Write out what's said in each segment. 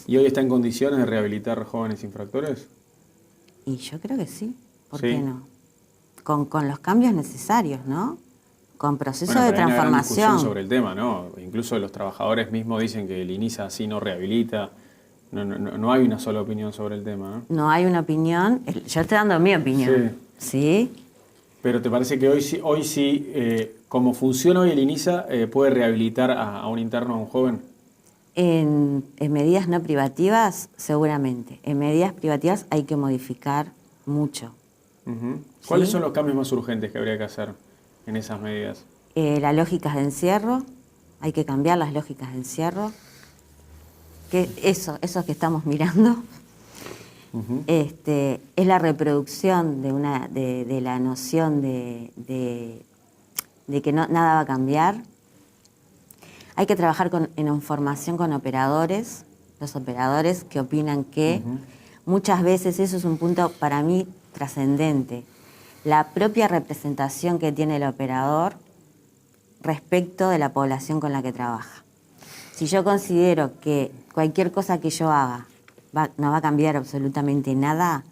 ¿Y hoy está en condiciones de rehabilitar jóvenes infractores? Y yo creo que sí. ¿Por Sí. qué no? Con los cambios necesarios, ¿no? Con procesos Bueno, de pero hay una gran discusión transformación. sobre el tema, ¿no? Incluso los trabajadores mismos dicen que el INISA así no rehabilita. No hay una sola opinión sobre el tema, ¿no? No hay una opinión. Yo estoy dando mi opinión. ¿Sí? Pero ¿te parece que hoy sí, como funciona hoy el INISA, puede rehabilitar a un interno, a un joven? En medidas no privativas, seguramente. En medidas privativas hay que modificar mucho. Ujú. ¿Sí? ¿Cuáles son los cambios más urgentes que habría que hacer en esas medidas? Las lógicas de encierro, hay que cambiar las lógicas de encierro. Que eso que estamos mirando, es la reproducción de la noción de que nada va a cambiar. Hay que trabajar en información con operadores, los operadores que opinan que muchas veces eso es un punto para mí trascendente. La propia representación que tiene el operador respecto de la población con la que trabaja. Si yo considero que cualquier cosa que yo haga no va a cambiar absolutamente nada,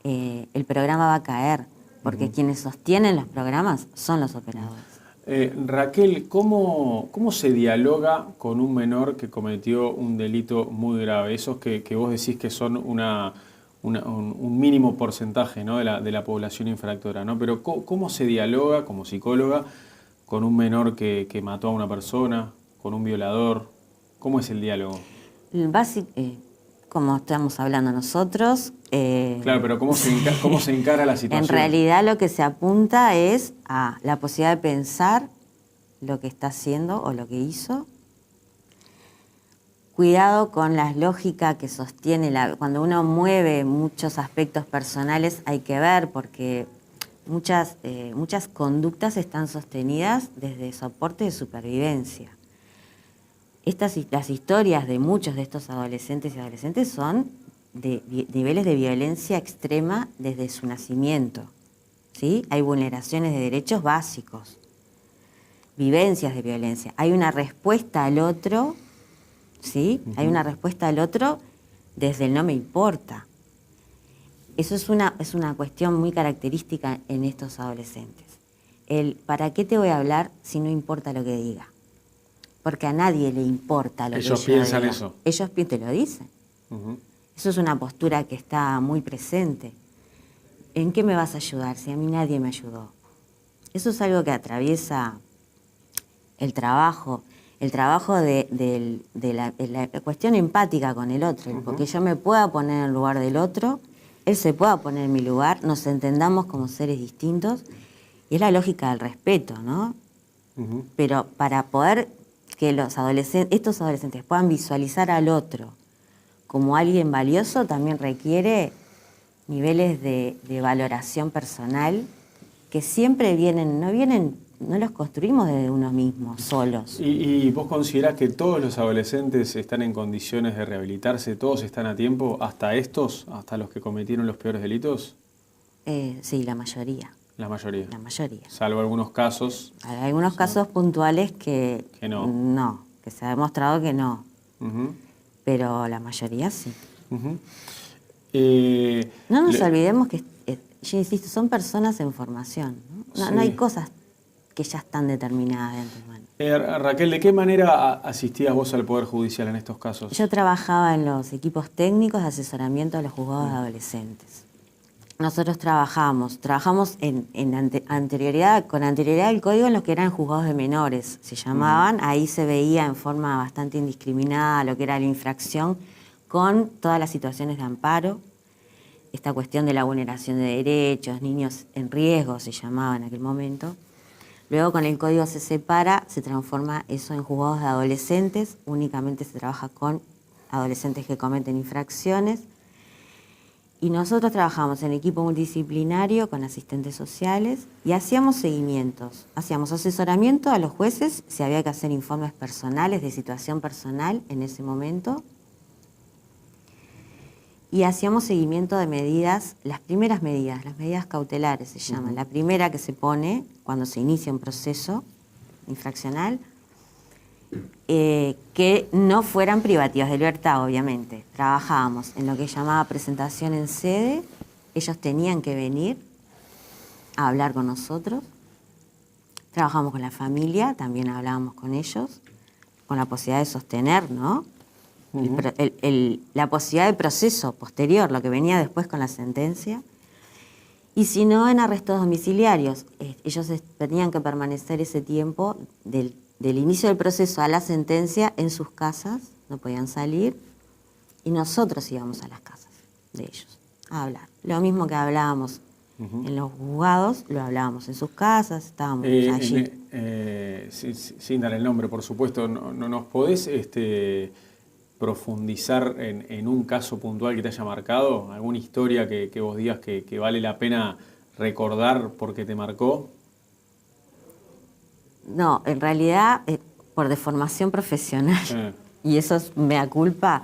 el programa va a caer, porque quienes sostienen los programas son los operadores. Raquel, ¿cómo se dialoga con un menor que cometió un delito muy grave? Esos que vos decís que son un mínimo porcentaje, ¿no?, de la población infractora, ¿no? Pero ¿cómo se dialoga como psicóloga con un menor que mató a una persona, con un violador? ¿Cómo es el diálogo? Como estamos hablando nosotros, Claro, pero ¿cómo se encara la situación? en realidad lo que se apunta es a la posibilidad de pensar lo que está haciendo o lo que hizo. Cuidado con la lógica que sostiene, cuando uno mueve muchos aspectos personales hay que ver, porque muchas conductas están sostenidas desde soporte de supervivencia. Las historias de muchos de estos adolescentes y adolescentes son de niveles de violencia extrema desde su nacimiento, ¿sí? Hay vulneraciones de derechos básicos, vivencias de violencia. Hay una respuesta al otro, ¿sí? Hay una respuesta al otro desde el no me importa. Eso es una cuestión muy característica en estos adolescentes. ¿Para qué te voy a hablar si no importa lo que diga? Porque a nadie le importa lo que yo diga. Ellos piensan eso. Ellos te lo dicen. Eso es una postura que está muy presente. ¿En qué me vas a ayudar si a mí nadie me ayudó? Eso es algo que atraviesa el trabajo de la cuestión empática con el otro, porque yo me pueda poner en el lugar del otro, él se pueda poner en mi lugar, nos entendamos como seres distintos, y es la lógica del respeto, ¿no? Pero para poder que estos adolescentes puedan visualizar al otro como alguien valioso, también requiere niveles de valoración personal que siempre no los construimos desde uno mismo, solos. ¿Y vos considerás que todos los adolescentes están en condiciones de rehabilitarse, todos están a tiempo, hasta los que cometieron los peores delitos? Sí, la mayoría. La mayoría. La mayoría. Salvo algunos casos. Hay algunos casos puntuales que no. No, que se ha demostrado que no. Pero la mayoría sí. No nos olvidemos que, yo insisto, son personas en formación, ¿no? No hay cosas que ya están determinadas de antemano. Raquel, ¿de qué manera asistías vos al Poder Judicial en estos casos? Yo trabajaba en los equipos técnicos de asesoramiento de los juzgados de adolescentes. Nosotros trabajamos con anterioridad al código en los que eran juzgados de menores, se llamaban. Ahí se veía en forma bastante indiscriminada lo que era la infracción con todas las situaciones de amparo. Esta cuestión de la vulneración de derechos, niños en riesgo se llamaba en aquel momento. Luego con el código se separa, se transforma eso en juzgados de adolescentes. Únicamente se trabaja con adolescentes que cometen infracciones. Y nosotros trabajamos en equipo multidisciplinario con asistentes sociales y hacíamos seguimientos. Hacíamos asesoramiento a los jueces si había que hacer informes personales de situación personal en ese momento. Y hacíamos seguimiento de medidas, las primeras medidas, las medidas cautelares se llaman. La primera que se pone cuando se inicia un proceso infraccional que no fueran privativas de libertad, obviamente. Trabajábamos en lo que llamaba presentación en sede, ellos tenían que venir a hablar con nosotros. Trabajamos con la familia, también hablábamos con ellos, con la posibilidad de sostener, ¿no? La posibilidad de proceso posterior, lo que venía después con la sentencia. Y si no, en arrestos domiciliarios. Ellos tenían que permanecer ese tiempo del inicio del proceso a la sentencia en sus casas, no podían salir, y nosotros íbamos a las casas de ellos a hablar. Lo mismo que hablábamos en los juzgados, lo hablábamos en sus casas, estábamos allí. Sin dar el nombre, por supuesto, ¿no nos podés profundizar en un caso puntual que te haya marcado? ¿Alguna historia que vos digas que vale la pena recordar porque te marcó? No, en realidad, por deformación profesional, y eso es mea culpa,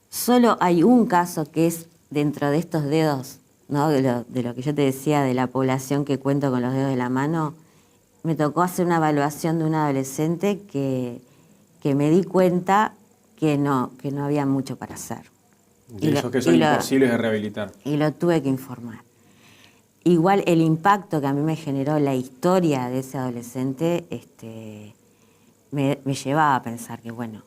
solo hay un caso que es dentro de estos dedos, ¿no? De lo que yo te decía, de la población que cuento con los dedos de la mano. Me tocó hacer una evaluación de un adolescente que me di cuenta que no había mucho para hacer. De esos que son imposibles de rehabilitar. Y lo tuve que informar. Igual el impacto que a mí me generó la historia de ese adolescente me llevaba a pensar que, bueno,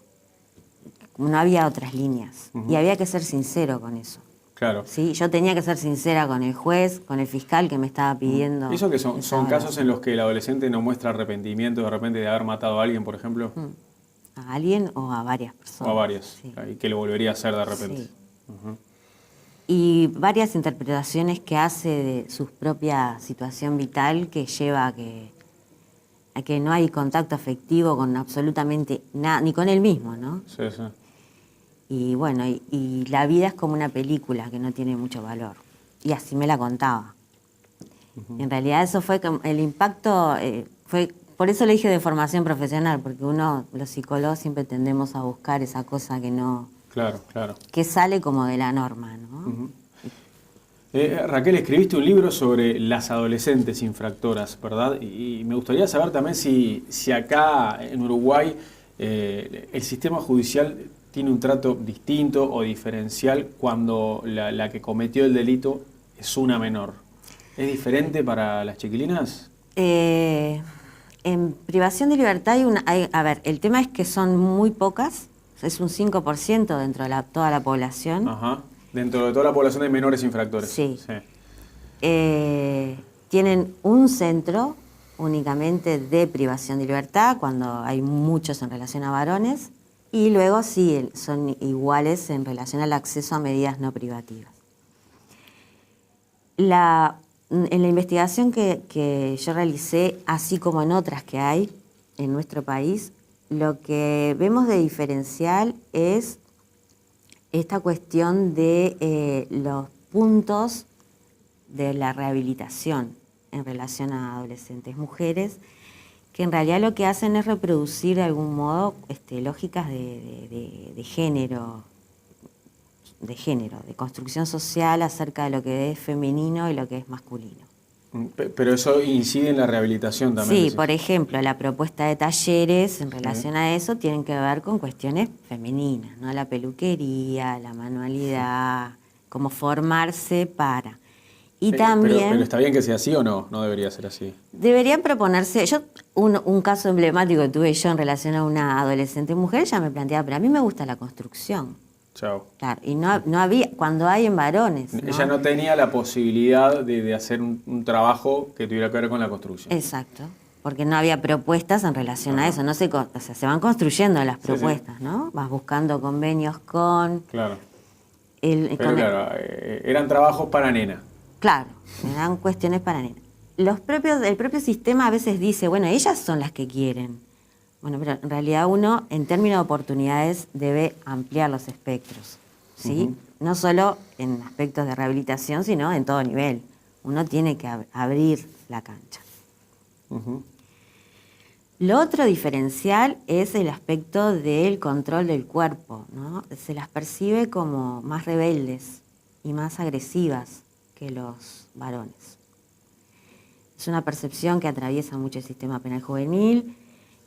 no había otras líneas. Y había que ser sincero con eso. Claro. ¿Sí? Yo tenía que ser sincera con el juez, con el fiscal que me estaba pidiendo. ¿Eso que son casos en los que el adolescente no muestra arrepentimiento de repente de haber matado a alguien, por ejemplo? ¿A alguien o a varias personas? O a varias. Sí. Y que lo volvería a hacer de repente. Sí. Y varias interpretaciones que hace de su propia situación vital que lleva a que no hay contacto afectivo con absolutamente nada, ni con él mismo, ¿no? Sí, sí. Y bueno, y la vida es como una película que no tiene mucho valor. Y así me la contaba. En realidad eso fue el impacto, fue, por eso le dije de formación profesional, porque los psicólogos siempre tendemos a buscar esa cosa que no... Claro, claro. Que sale como de la norma, ¿no? Raquel, escribiste un libro sobre las adolescentes infractoras, ¿verdad? Y me gustaría saber también si acá en Uruguay el sistema judicial tiene un trato distinto o diferencial cuando la que cometió el delito es una menor. ¿Es diferente para las chiquilinas? En privación de libertad a ver, el tema es que son muy pocas, es un 5% dentro de toda la población. Ajá. Dentro de toda la población de menores infractores. Sí. Tienen un centro únicamente de privación de libertad cuando hay muchos en relación a varones. Y luego sí, son iguales en relación al acceso a medidas no privativas. En la investigación que yo realicé, así como en otras que hay en nuestro país, lo que vemos de diferencial es esta cuestión de los puntos de la rehabilitación en relación a adolescentes mujeres, que en realidad lo que hacen es reproducir de algún modo lógicas de género, de construcción social acerca de lo que es femenino y lo que es masculino. Pero eso incide en la rehabilitación también. Sí, por ejemplo, la propuesta de talleres en relación a eso tienen que ver con cuestiones femeninas, ¿no? La peluquería, la manualidad, cómo formarse para... Y también... Pero ¿está bien que sea así o no? No debería ser así. Deberían proponerse... Un caso emblemático que tuve yo en relación a una adolescente mujer, ella me planteaba, pero a mí me gusta la construcción. Chao. Claro, y no había, cuando hay en varones, ¿no? Ella no tenía la posibilidad de hacer un trabajo que tuviera que ver con la construcción. Exacto, porque no había propuestas en relación a eso, no se van construyendo las propuestas, sí. ¿No? Vas buscando convenios con... Claro. Eran trabajos para nena. Claro, eran cuestiones para nena. El propio sistema a veces dice, bueno, ellas son las que quieren. Bueno, pero en realidad uno, en términos de oportunidades, debe ampliar los espectros, ¿sí? No solo en aspectos de rehabilitación, sino en todo nivel. Uno tiene que abrir la cancha. Lo otro diferencial es el aspecto del control del cuerpo, ¿no? Se las percibe como más rebeldes y más agresivas que los varones. Es una percepción que atraviesa mucho el sistema penal juvenil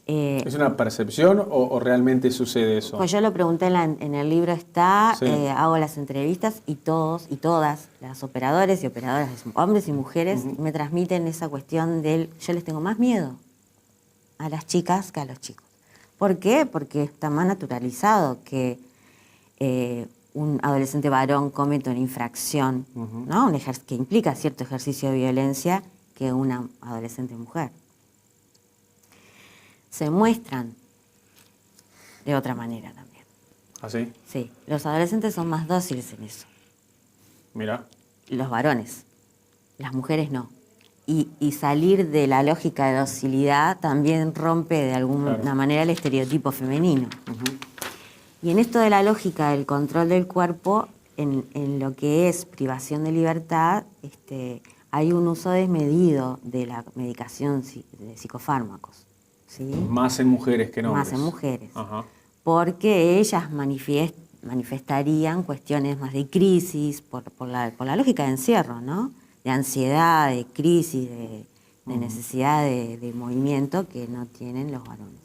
¿Es una percepción o realmente sucede eso? Pues yo lo pregunté en el libro está, Sí. hago las entrevistas y todos y todas, las operadores y operadoras, hombres y mujeres, me transmiten esa cuestión del yo les tengo más miedo a las chicas que a los chicos. ¿Por qué? Porque está más naturalizado que un adolescente varón cometa una infracción, ¿no? Que implica cierto ejercicio de violencia que una adolescente mujer. Se muestran de otra manera también. ¿Así? Sí, los adolescentes son más dóciles en eso. Mira. Los varones, las mujeres no. Y salir de la lógica de docilidad también rompe de alguna manera el estereotipo femenino. Y en esto de la lógica del control del cuerpo, en lo que es privación de libertad, hay un uso desmedido de la medicación de psicofármacos. ¿Sí? Más en mujeres que en hombres. Más en mujeres. Ajá. Porque ellas manifestarían cuestiones más de crisis, por la lógica de encierro, ¿no? De ansiedad, de crisis, de necesidad de movimiento que no tienen los varones.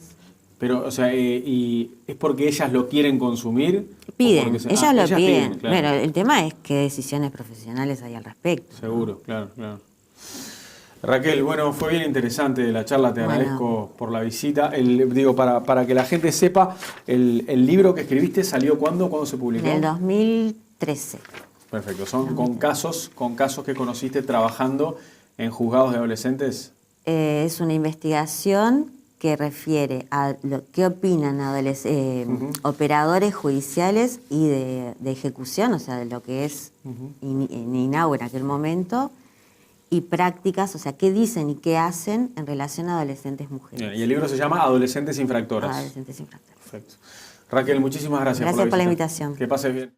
Pero, o sea, ¿y es porque ellas lo quieren consumir? Piden, ellas lo piden. Claro. Bueno, el tema es qué decisiones profesionales hay al respecto. Seguro, ¿no? Claro. Raquel, bueno, fue bien interesante la charla, te agradezco por la visita. Para que la gente sepa, el libro que escribiste salió ¿cuándo? ¿Cuándo se publicó? En el 2013. Perfecto, son con casos que conociste trabajando en juzgados de adolescentes. Es una investigación que refiere a qué opinan operadores judiciales y de ejecución, o sea, de lo que es INAU en aquel momento, y prácticas, o sea, qué dicen y qué hacen en relación a adolescentes mujeres. Bien, y el libro se llama Adolescentes Infractoras. Adolescentes infractoras. Perfecto. Raquel, muchísimas gracias por la visita. invitación. Que pases bien.